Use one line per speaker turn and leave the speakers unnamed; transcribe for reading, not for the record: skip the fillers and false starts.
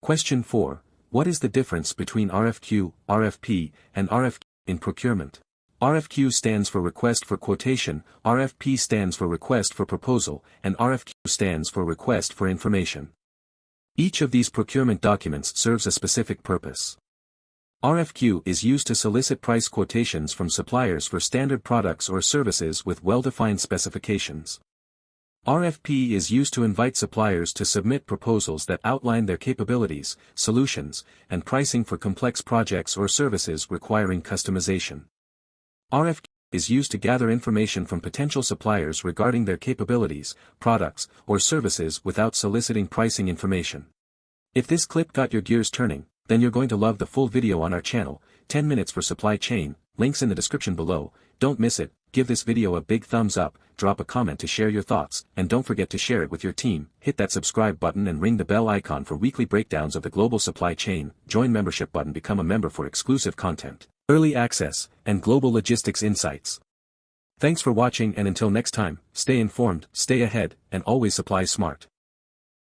Question 4. What is the difference between RFQ, RFP, and RFQ in procurement? RFQ stands for Request for Quotation, RFP stands for Request for Proposal, and RFQ stands for Request for Information. Each of these procurement documents serves a specific purpose. RFQ is used to solicit price quotations from suppliers for standard products or services with well-defined specifications. RFP is used to invite suppliers to submit proposals that outline their capabilities, solutions, and pricing for complex projects or services requiring customization. RFQ is used to gather information from potential suppliers regarding their capabilities, products, or services without soliciting pricing information. If this clip got your gears turning, then you're going to love the full video on our channel, 10 minutes for supply chain, links in the description below. Don't miss it. Give this video a big thumbs up, drop a comment to share your thoughts, and don't forget to share it with your team. Hit that subscribe button and ring the bell icon for weekly breakdowns of the global supply chain. Join membership button, become a member for exclusive content, early access, and global logistics insights. Thanks for watching, and until next time, stay informed, stay ahead, and always supply smart.